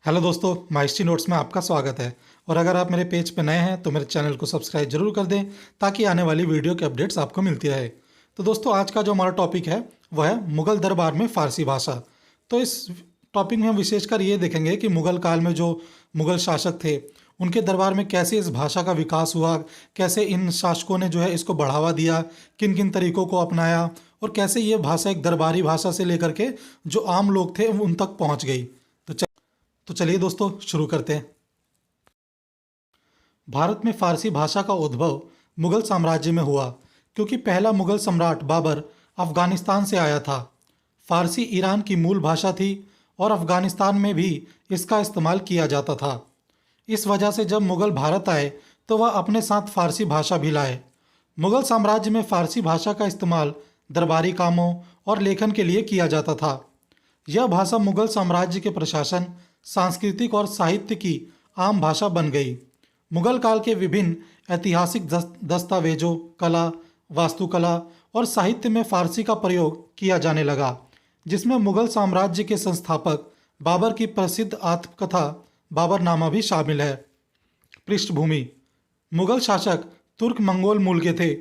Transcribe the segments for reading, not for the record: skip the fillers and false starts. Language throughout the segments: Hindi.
हेलो दोस्तों, माइस्ट्री नोट्स में आपका स्वागत है। और अगर आप मेरे पेज पे नए हैं तो मेरे चैनल को सब्सक्राइब जरूर कर दें ताकि आने वाली वीडियो के अपडेट्स आपको मिलती रहे। तो दोस्तों, आज का जो हमारा टॉपिक है वह है मुगल दरबार में फ़ारसी भाषा। तो इस टॉपिक में हम विशेषकर ये देखेंगे कि मुगल काल में जो मुगल शासक थे उनके दरबार में कैसे इस भाषा का विकास हुआ, कैसे इन शासकों ने जो है इसको बढ़ावा दिया, किन किन तरीकों को अपनाया और कैसे ये भाषा एक दरबारी भाषा से लेकर के जो आम लोग थे उन तक पहुँच गई। तो चलिए दोस्तों, शुरू करते हैं। भारत में फ़ारसी भाषा का उद्भव मुगल साम्राज्य में हुआ, क्योंकि पहला मुगल सम्राट बाबर अफ़गानिस्तान से आया था। फ़ारसी ईरान की मूल भाषा थी और अफ़गानिस्तान में भी इसका इस्तेमाल किया जाता था। इस वजह से जब मुगल भारत आए तो वह अपने साथ फ़ारसी भाषा भी लाए। मुगल साम्राज्य में फ़ारसी भाषा का इस्तेमाल दरबारी कामों और लेखन के लिए किया जाता था। यह भाषा मुगल साम्राज्य के प्रशासन, सांस्कृतिक और साहित्य की आम भाषा बन गई। मुगल काल के विभिन्न ऐतिहासिक दस्तावेजों, कला, वास्तुकला और साहित्य में फ़ारसी का प्रयोग किया जाने लगा, जिसमें मुगल साम्राज्य के संस्थापक बाबर की प्रसिद्ध आत्मकथा बाबरनामा भी शामिल है। पृष्ठभूमि: मुगल शासक तुर्क मंगोल मूल के थे,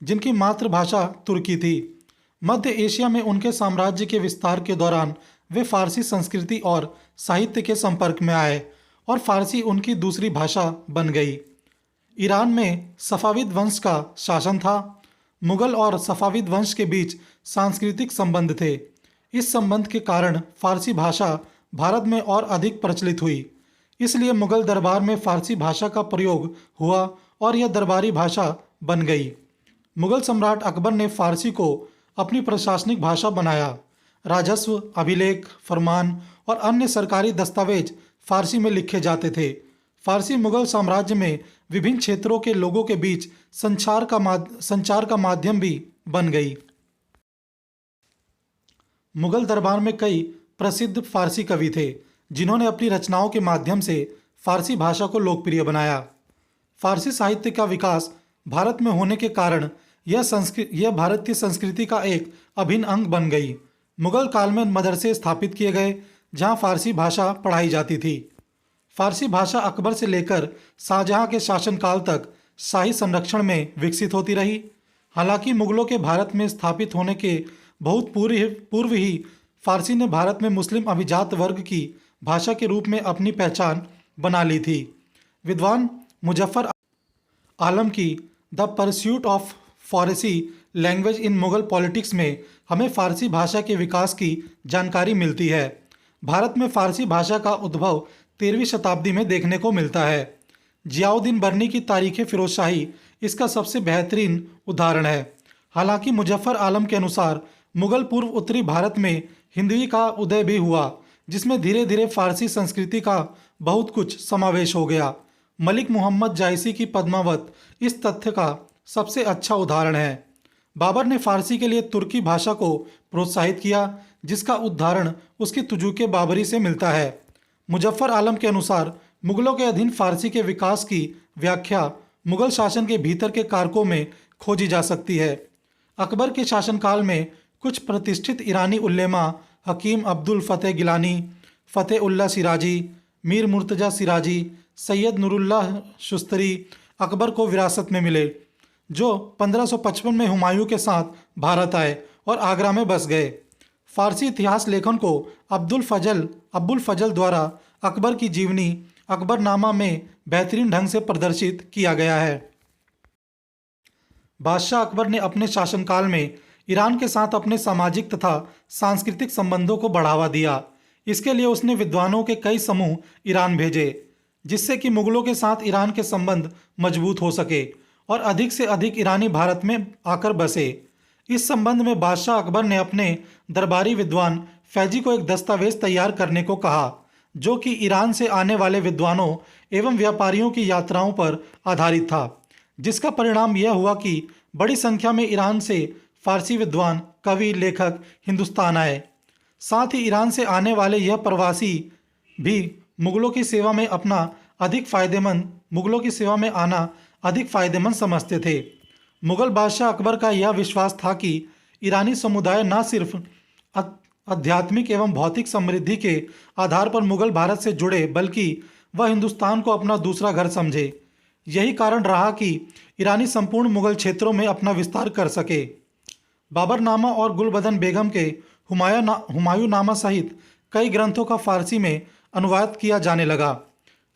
जिनकी मातृभाषा तुर्की थी। मध्य एशिया में उनके साम्राज्य के विस्तार के दौरान वे फारसी संस्कृति और साहित्य के संपर्क में आए और फारसी उनकी दूसरी भाषा बन गई। ईरान में सफ़ाविद वंश का शासन था। मुगल और सफ़ाविद वंश के बीच सांस्कृतिक संबंध थे। इस संबंध के कारण फारसी भाषा भारत में और अधिक प्रचलित हुई। इसलिए मुगल दरबार में फारसी भाषा का प्रयोग हुआ और यह दरबारी भाषा बन गई। मुगल सम्राट अकबर ने फारसी को अपनी प्रशासनिक भाषा बनाया। राजस्व, अभिलेख, फरमान और अन्य सरकारी दस्तावेज फारसी में लिखे जाते थे। फारसी मुगल साम्राज्य में विभिन्न क्षेत्रों के लोगों के बीच संचार का माध्यम भी बन गई। मुगल दरबार में कई प्रसिद्ध फारसी कवि थे, जिन्होंने अपनी रचनाओं के माध्यम से फारसी भाषा को लोकप्रिय बनाया। फारसी साहित्य का विकास भारत में होने के कारण यह भारतीय संस्कृति का एक अभिन्न अंग बन गई। मुगल काल में मदरसे स्थापित किए गए, जहां फारसी भाषा पढ़ाई जाती थी। फारसी भाषा अकबर से लेकर शाहजहां के शासनकाल तक शाही संरक्षण में विकसित होती रही। हालांकि मुगलों के भारत में स्थापित होने के बहुत पूर्व ही फारसी ने भारत में मुस्लिम अभिजात वर्ग की भाषा के रूप में अपनी पहचान बना ली थी। विद्वान मुजफ्फर आलम की the pursuit of Farsi language in Mughal politics में हमें फारसी भाषा के विकास की जानकारी मिलती है। भारत में फारसी भाषा का उद्भव 13वीं शताब्दी में देखने को मिलता है। जियाउद्दीन बर्नी की तारीख़ फ़िरोज़शाही इसका सबसे बेहतरीन उदाहरण है। हालांकि मुजफ्फर आलम के अनुसार मुगल पूर्व उत्तरी भारत में हिंदवी का उदय भी हुआ, जिसमें धीरे धीरे फारसी संस्कृति का बहुत कुछ समावेश हो गया। मलिक मोहम्मद जायसी की पद्मावत इस तथ्य का सबसे अच्छा उदाहरण है। बाबर ने फारसी के लिए तुर्की भाषा को प्रोत्साहित किया, जिसका उदाहरण उसकी तुजुके बाबरी से मिलता है। मुजफ्फर आलम के अनुसार मुगलों के अधीन फारसी के विकास की व्याख्या मुगल शासन के भीतर के कारकों में खोजी जा सकती है। अकबर के शासनकाल में कुछ प्रतिष्ठित ईरानी उल्लेमा हकीम अब्दुल फ़तेह गिलानी, फ़तेह उल्लाह सिराजी, मीर मुर्तज़ा सिराजी, सैयद नूरुल्लाह शुस्तरी अकबर को विरासत में मिले, जो 1555 में हुमायूं के साथ भारत आए और आगरा में बस गए। फारसी इतिहास लेखन को अब्बुल फजल द्वारा अकबर की जीवनी अकबरनामा में बेहतरीन ढंग से प्रदर्शित किया गया है। बादशाह अकबर ने अपने शासनकाल में ईरान के साथ अपने सामाजिक तथा सांस्कृतिक संबंधों को बढ़ावा दिया। इसके लिए उसने विद्वानों के कई समूह ईरान भेजे, जिससे कि मुगलों के साथ ईरान के संबंध मजबूत हो सके और अधिक से अधिक ईरानी भारत में आकर बसे। इस संबंध में बादशाह अकबर ने अपने दरबारी विद्वान फैजी को एक दस्तावेज तैयार करने को कहा, जो कि ईरान से आने वाले विद्वानों एवं व्यापारियों की यात्राओं पर आधारित था। जिसका परिणाम यह हुआ कि बड़ी संख्या में ईरान से फारसी विद्वान, कवि, लेखक हिंदुस्तान आए। साथ ही ईरान से आने वाले यह प्रवासी भी मुगलों की सेवा में आना अधिक फायदेमंद समझते थे। मुगल बादशाह अकबर का यह विश्वास था कि ईरानी समुदाय न सिर्फ आध्यात्मिक एवं भौतिक समृद्धि के आधार पर मुगल भारत से जुड़े, बल्कि वह हिंदुस्तान को अपना दूसरा घर समझे। यही कारण रहा कि ईरानी संपूर्ण मुगल क्षेत्रों में अपना विस्तार कर सके। बाबरनामा और गुलबदन बेगम के हुमायूंनामा सहित कई ग्रंथों का फारसी में अनुवाद किया जाने लगा।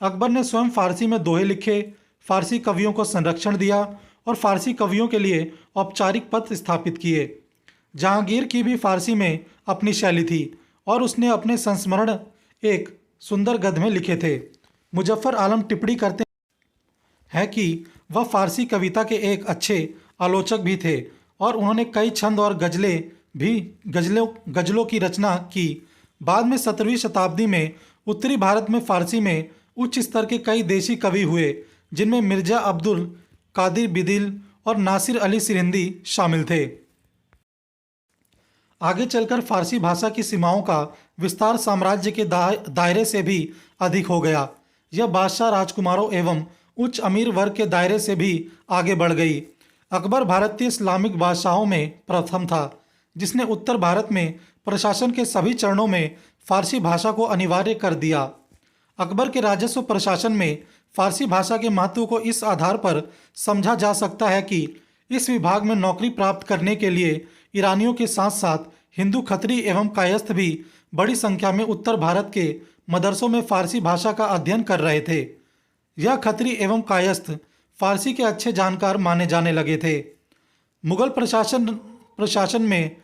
अकबर ने स्वयं फारसी में दोहे लिखे, फारसी कवियों को संरक्षण दिया और फारसी कवियों के लिए औपचारिक पद स्थापित किए। जहांगीर की भी फारसी में अपनी शैली थी और उसने अपने संस्मरण एक सुंदर गद्य में लिखे थे। मुजफ्फर आलम टिप्पणी करते हैं कि वह फारसी कविता के एक अच्छे आलोचक भी थे और उन्होंने कई छंद और गजलों की रचना की। बाद में 17वीं शताब्दी में उत्तरी भारत में फारसी में उच्च स्तर के कई देशी कवि हुए, जिनमें मिर्जा अब्दुल कादिर बिदिल और नासिर अली सिरहिंदी शामिल थे। आगे चलकर फारसी भाषा की सीमाओं का विस्तार साम्राज्य के दायरे से भी अधिक हो गया। यह बादशाह, राजकुमारों एवं उच्च अमीर वर्ग के दायरे से भी आगे बढ़ गई। अकबर भारतीय इस्लामिक बादशाहों में प्रथम था जिसने उत्तर भारत में प्रशासन के सभी चरणों में फारसी भाषा को अनिवार्य कर दिया। अकबर के राजस्व प्रशासन में फारसी भाषा के महत्व को इस आधार पर समझा जा सकता है कि इस विभाग में नौकरी प्राप्त करने के लिए ईरानियों के साथ साथ हिंदू खत्री एवं कायस्थ भी बड़ी संख्या में उत्तर भारत के मदरसों में फारसी भाषा का अध्ययन कर रहे थे। यह खत्री एवं कायस्थ फारसी के अच्छे जानकार माने जाने लगे थे। मुगल प्रशासन में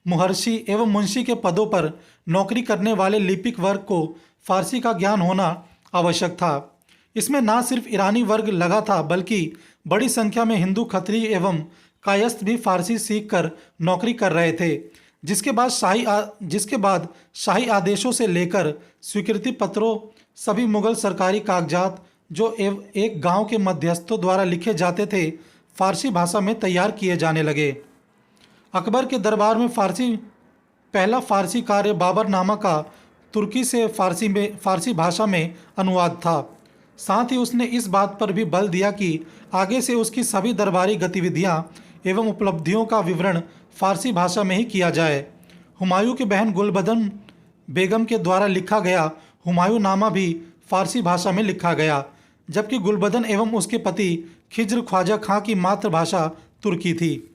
मुहर्षि एवं मुंशी के पदों पर नौकरी करने वाले लिपिक वर्ग को फारसी का ज्ञान होना आवश्यक था। इसमें न सिर्फ ईरानी वर्ग लगा था, बल्कि बड़ी संख्या में हिंदू खत्री एवं कायस्थ भी फारसी सीखकर नौकरी कर रहे थे, जिसके बाद शाही आदेशों से लेकर स्वीकृति पत्रों सभी मुगल सरकारी कागजात जो एक गांव के मध्यस्थों द्वारा लिखे जाते थे, फारसी भाषा में तैयार किए जाने लगे। अकबर के दरबार में पहला फारसी कार्य बाबरनामा का तुर्की से फारसी भाषा में अनुवाद था। साथ ही उसने इस बात पर भी बल दिया कि आगे से उसकी सभी दरबारी गतिविधियां एवं उपलब्धियों का विवरण फारसी भाषा में ही किया जाए। हुमायूं की बहन गुलबदन बेगम के द्वारा लिखा गया हुमायूंनामा भी फारसी भाषा में लिखा गया, जबकि गुलबदन एवं उसके पति खिज्र ख्वाजा खां की मातृभाषा तुर्की थी।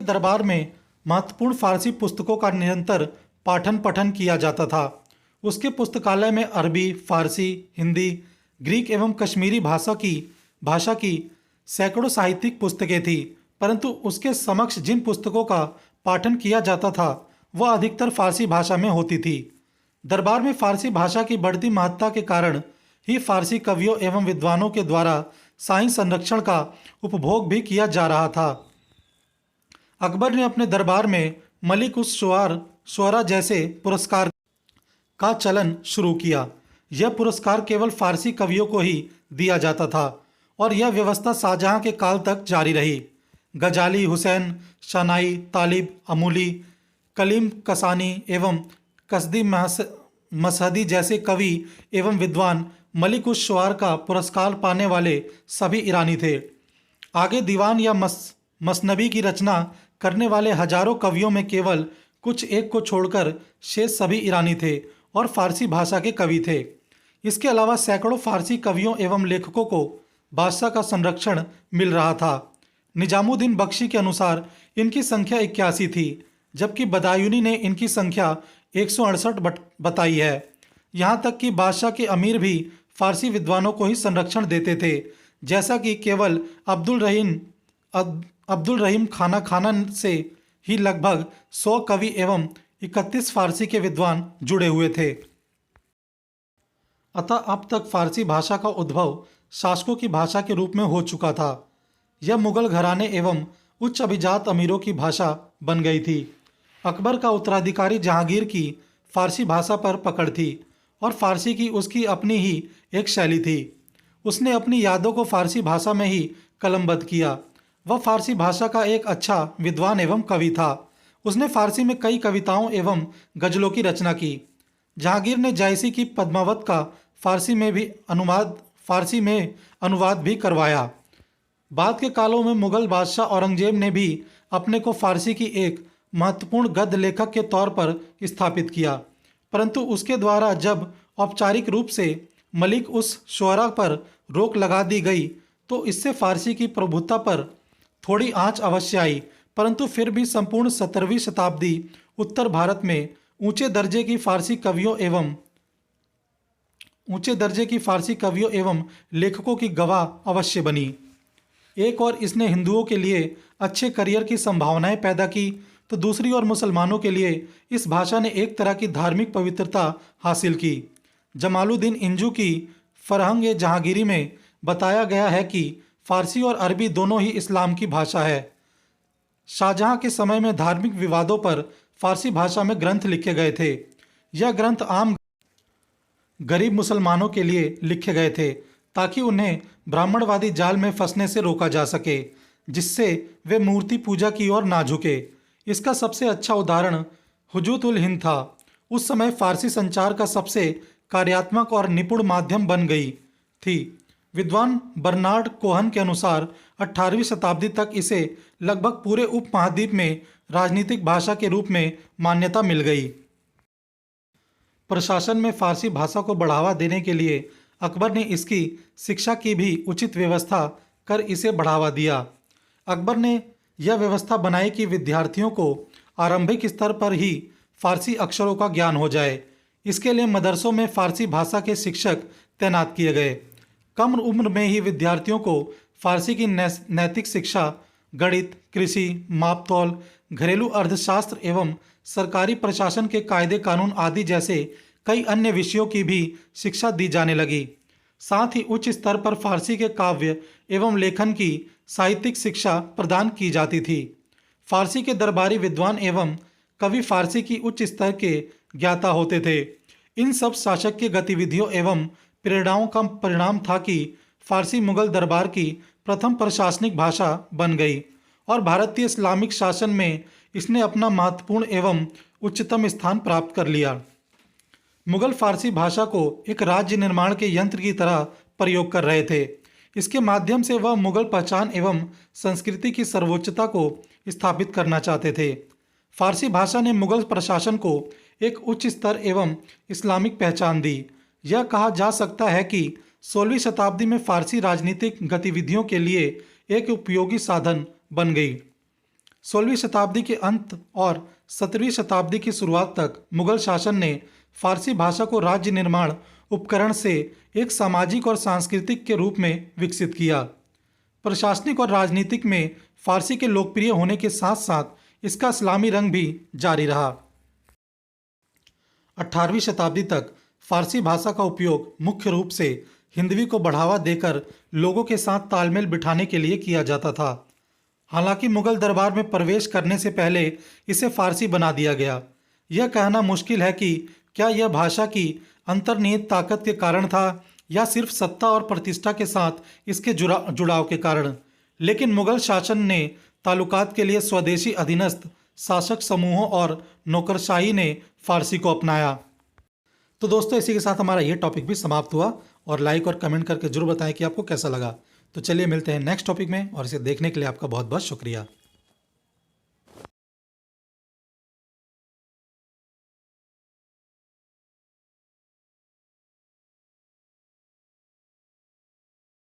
दरबार में महत्वपूर्ण फारसी पुस्तकों का निरंतर पाठन पठन किया जाता था। उसके पुस्तकालय में अरबी, फारसी, हिंदी, ग्रीक एवं कश्मीरी भाषा की सैकड़ों साहित्यिक पुस्तकें थीं, परंतु उसके समक्ष जिन पुस्तकों का पाठन किया जाता था वह अधिकतर फारसी भाषा में होती थी। दरबार में फारसी भाषा की बढ़ती महत्ता के कारण ही फारसी कवियों एवं विद्वानों के द्वारा शाही संरक्षण का उपभोग भी किया जा रहा था। अकबर ने अपने दरबार में मलिक उस शुअरा जैसे पुरस्कार का चलन शुरू किया। यह पुरस्कार केवल फारसी कवियों को ही दिया जाता था और यह व्यवस्था शाहजहां के काल तक जारी रही। गजाली, हुसैन, शनाई, तालिब, अमूली, कलीम कसानी एवं कसदी मसहदी जैसे कवि एवं विद्वान मलिक उस शुआर का पुरस्कार पाने वाले सभी ईरानी थे। आगे दीवान या मसनबी की रचना करने वाले हजारों कवियों में केवल कुछ एक को छोड़कर शेष सभी ईरानी थे और फारसी भाषा के कवि थे। इसके अलावा सैकड़ों फारसी कवियों एवं लेखकों को बादशाह का संरक्षण मिल रहा था। निजामुद्दीन बख्शी के अनुसार इनकी संख्या 81 थी, जबकि बदायूनी ने इनकी संख्या 168 बताई है। यहाँ तक कि बादशाह के अमीर भी फारसी विद्वानों को ही संरक्षण देते थे, जैसा कि केवल अब्दुल रहीम खाना से ही लगभग 100 कवि एवं 31 फारसी के विद्वान जुड़े हुए थे। अतः अब तक फारसी भाषा का उद्भव शासकों की भाषा के रूप में हो चुका था। यह मुगल घराने एवं उच्च अभिजात अमीरों की भाषा बन गई थी। अकबर का उत्तराधिकारी जहांगीर की फारसी भाषा पर पकड़ थी और फारसी की उसकी अपनी ही एक शैली थी। उसने अपनी यादों को फारसी भाषा में ही कलमबद्ध किया। वह फारसी भाषा का एक अच्छा विद्वान एवं कवि था। उसने फारसी में कई कविताओं एवं गजलों की रचना की। जहांगीर ने जायसी की पद्मावत का फारसी में अनुवाद भी करवाया। बाद के कालों में मुगल बादशाह औरंगजेब ने भी अपने को फारसी की एक महत्वपूर्ण गद्य लेखक के तौर पर स्थापित किया, परंतु उसके द्वारा जब औपचारिक रूप से मलिक उस शुअरा पर रोक लगा दी गई तो इससे फारसी की प्रभुत्ता पर थोड़ी आंच अवश्य आई, परंतु फिर भी संपूर्ण 17वीं शताब्दी उत्तर भारत में ऊंचे दर्जे की फारसी कवियों एवं लेखकों की गवाह अवश्य बनी। एक और इसने हिंदुओं के लिए अच्छे करियर की संभावनाएं पैदा की, तो दूसरी ओर मुसलमानों के लिए इस भाषा ने एक तरह की धार्मिक पवित्रता हासिल की। जमालुद्दीन इंजू की फरहंग जहांगीरी में बताया गया है कि फारसी और अरबी दोनों ही इस्लाम की भाषा है। शाहजहां के समय में धार्मिक विवादों पर फारसी भाषा में ग्रंथ लिखे गए थे। यह ग्रंथ आम गरीब मुसलमानों के लिए लिखे गए थे ताकि उन्हें ब्राह्मणवादी जाल में फंसने से रोका जा सके, जिससे वे मूर्ति पूजा की ओर ना झुके। इसका सबसे अच्छा उदाहरण हुजूत उल हिंद था। उस समय फारसी संचार का सबसे कार्यात्मक और निपुण माध्यम बन गई थी। विद्वान बर्नार्ड कोहन के अनुसार 18वीं शताब्दी तक इसे लगभग पूरे उपमहाद्वीप में राजनीतिक भाषा के रूप में मान्यता मिल गई। प्रशासन में फारसी भाषा को बढ़ावा देने के लिए अकबर ने इसकी शिक्षा की भी उचित व्यवस्था कर इसे बढ़ावा दिया। अकबर ने यह व्यवस्था बनाई कि विद्यार्थियों को आरंभिक स्तर पर ही फारसी अक्षरों का ज्ञान हो जाए। इसके लिए मदरसों में फारसी भाषा के शिक्षक तैनात किए गए। कम उम्र में ही विद्यार्थियों को फारसी की नैतिक शिक्षा, गणित, कृषि, मापतौल, घरेलू अर्थशास्त्र एवं सरकारी प्रशासन के कायदे कानून आदि जैसे कई अन्य विषयों की भी शिक्षा दी जाने लगी। साथ ही उच्च स्तर पर फारसी के काव्य एवं लेखन की साहित्यिक शिक्षा प्रदान की जाती थी। फारसी के दरबारी विद्वान एवं कवि फारसी की उच्च स्तर के ज्ञाता होते थे। इन सब शासक की गतिविधियों एवं प्रेरणाओं का परिणाम था कि फारसी मुगल दरबार की प्रथम प्रशासनिक भाषा बन गई और भारतीय इस्लामिक शासन में इसने अपना महत्वपूर्ण एवं उच्चतम स्थान प्राप्त कर लिया। मुगल फारसी भाषा को एक राज्य निर्माण के यंत्र की तरह प्रयोग कर रहे थे। इसके माध्यम से वह मुगल पहचान एवं संस्कृति की सर्वोच्चता को स्थापित करना चाहते थे। फारसी भाषा ने मुगल प्रशासन को एक उच्च स्तर एवं इस्लामिक पहचान दी। यह कहा जा सकता है कि 16वीं शताब्दी में फारसी राजनीतिक गतिविधियों के लिए एक उपयोगी साधन बन गई। 16वीं शताब्दी के अंत और 17वीं शताब्दी की शुरुआत तक मुगल शासन ने फारसी भाषा को राज्य निर्माण उपकरण से एक सामाजिक और सांस्कृतिक के रूप में विकसित किया। प्रशासनिक और राजनीतिक में फारसी के लोकप्रिय होने के साथ साथ इसका इस्लामी रंग भी जारी रहा। 18वीं शताब्दी तक फारसी भाषा का उपयोग मुख्य रूप से हिंदवी को बढ़ावा देकर लोगों के साथ तालमेल बिठाने के लिए किया जाता था। हालांकि मुगल दरबार में प्रवेश करने से पहले इसे फारसी बना दिया गया। यह कहना मुश्किल है कि क्या यह भाषा की अंतर्निहित ताकत के कारण था या सिर्फ सत्ता और प्रतिष्ठा के साथ इसके जुड़ाव के कारण। लेकिन मुगल शासन ने ताल्लुकात के लिए स्वदेशी अधीनस्थ शासक समूहों और नौकरशाही ने फारसी को अपनाया। तो दोस्तों, इसी के साथ हमारा ये टॉपिक भी समाप्त हुआ और लाइक और कमेंट करके जरूर बताएं कि आपको कैसा लगा। तो चलिए मिलते हैं नेक्स्ट टॉपिक में और इसे देखने के लिए आपका बहुत बहुत शुक्रिया।